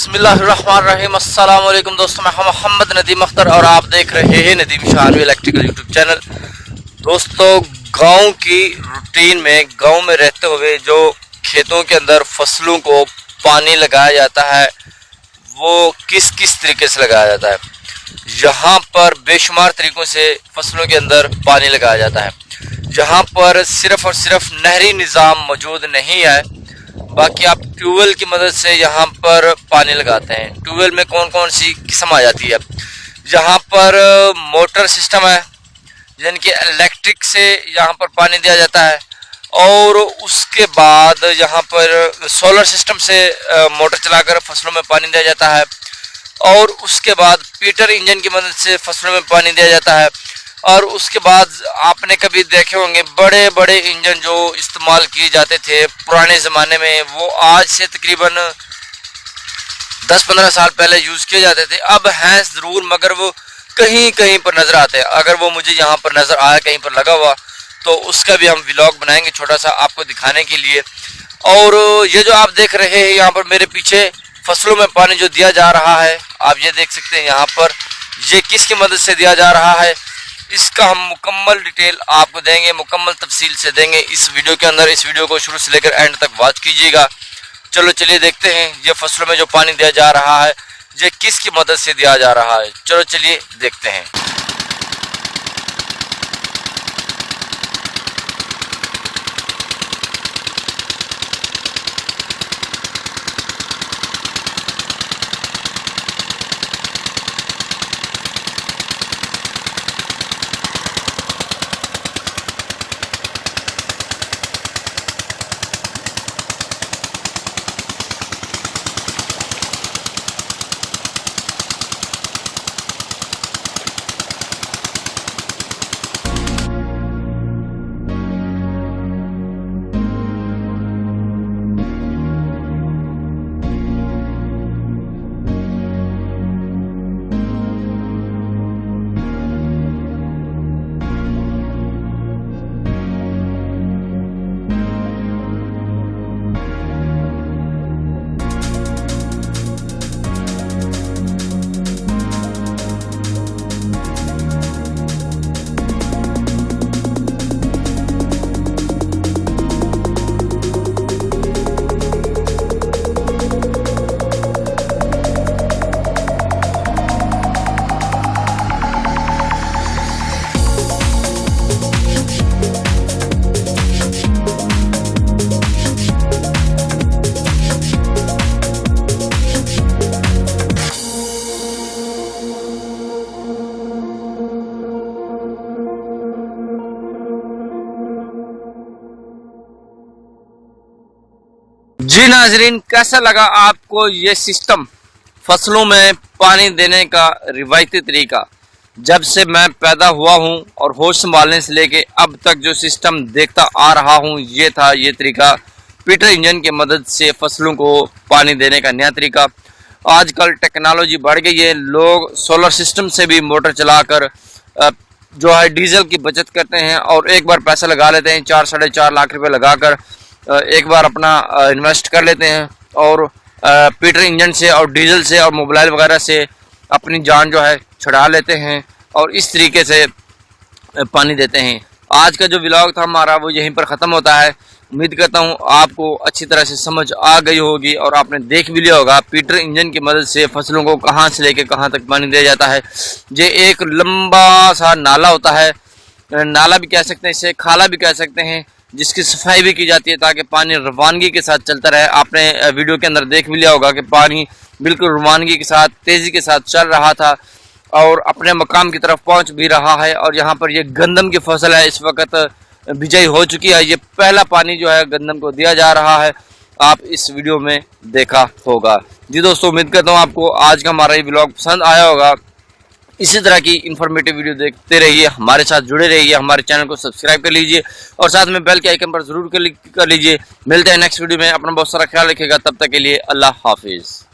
बिस्मिल्लाहिर्रहमानिर्रहीम। अस्सलाम वालेकुम दोस्तों, मैं मोहम्मद नदीम अख्तर और आप देख रहे हैं नदीम शाहनवी इलेक्ट्रिकल यूट्यूब चैनल। दोस्तों, गांव की रूटीन में गांव में रहते हुए जो खेतों के अंदर फसलों को पानी लगाया जाता है वो किस किस तरीके से लगाया जाता है। यहाँ पर बेशुमार तरीक़ों से फसलों के अंदर पानी लगाया जाता है। यहाँ पर सिर्फ़ और सिर्फ नहरी निज़ाम मौजूद नहीं है, बाकी आप ट्यूबवेल की मदद से यहाँ पर पानी लगाते हैं। ट्यूबवेल में कौन कौन सी किस्म आ जाती है। यहाँ पर मोटर सिस्टम है, यानी कि इलेक्ट्रिक से यहाँ पर पानी दिया जाता है, और उसके बाद यहाँ पर सोलर सिस्टम से मोटर चलाकर फसलों में पानी दिया जाता है, और उसके बाद पीटर इंजन की मदद से फसलों में पानी दिया जाता है। और उसके बाद आपने कभी देखे होंगे बड़े बड़े इंजन जो इस्तेमाल किए जाते थे पुराने ज़माने में, वो आज से तकरीबन 10-15 साल पहले यूज़ किए जाते थे। अब हैं ज़रूर, मगर वो कहीं कहीं पर नज़र आते हैं। अगर वो मुझे यहाँ पर नज़र आया कहीं पर लगा हुआ तो उसका भी हम व्लॉग बनाएंगे छोटा सा आपको दिखाने के लिए। और ये जो आप देख रहे हैं यहाँ पर मेरे पीछे फसलों में पानी जो दिया जा रहा है, आप ये देख सकते हैं यहाँ पर ये किसकी मदद से दिया जा रहा है, इसका हम मुकम्मल डिटेल आपको देंगे, मुकम्मल तफसील से देंगे इस वीडियो के अंदर। इस वीडियो को शुरू से लेकर एंड तक वॉच कीजिएगा। चलो चलिए देखते हैं ये फसलों में जो पानी दिया जा रहा है ये किसकी मदद से दिया जा रहा है। चलो चलिए देखते हैं। जी नाजरीन, कैसा लगा आपको ये सिस्टम, फसलों में पानी देने का रिवायती तरीका। जब से मैं पैदा हुआ हूँ और होश संभालने से लेके अब तक जो सिस्टम देखता आ रहा हूँ ये था, ये तरीका पीटर इंजन की मदद से फसलों को पानी देने का नया तरीका। आजकल टेक्नोलॉजी बढ़ गई है, लोग सोलर सिस्टम से भी मोटर चलाकर जो है डीजल की बचत करते हैं और एक बार पैसा लगा लेते हैं, 4-4.5 लाख रुपए लगाकर एक बार अपना इन्वेस्ट कर लेते हैं और पीटर इंजन से और डीजल से और मोबाइल वगैरह से अपनी जान जो है छुड़ा लेते हैं और इस तरीके से पानी देते हैं। आज का जो व्लॉग था हमारा वो यहीं पर ख़त्म होता है। उम्मीद करता हूँ आपको अच्छी तरह से समझ आ गई होगी और आपने देख भी लिया होगा पीटर इंजन की मदद से फसलों को कहाँ से लेकर कहाँ तक पानी दिया जाता है। ये एक लंबा सा नाला होता है, नाला भी कह सकते हैं, इसे खाला भी कह सकते हैं, जिसकी सफाई भी की जाती है ताकि पानी रवानगी के साथ चलता रहे। आपने वीडियो के अंदर देख भी लिया होगा कि पानी बिल्कुल रवानगी के साथ, तेज़ी के साथ चल रहा था और अपने मकाम की तरफ पहुंच भी रहा है। और यहाँ पर ये गंदम की फसल है, इस वक्त बिजाई हो चुकी है। ये पहला पानी जो है गंदम को दिया जा रहा है, आप इस वीडियो में देखा होगा। जी दोस्तों, उम्मीद करता हूँ आपको आज का हमारा ये व्लॉग पसंद आया होगा। इसी तरह की इन्फॉर्मेटिव वीडियो देखते रहिए, हमारे साथ जुड़े रहिए, हमारे चैनल को सब्सक्राइब कर लीजिए और साथ में बेल के आइकन पर जरूर क्लिक कर लीजिए। मिलते हैं नेक्स्ट वीडियो में। अपना बहुत सारा ख्याल रखिएगा, तब तक के लिए अल्लाह हाफिज़।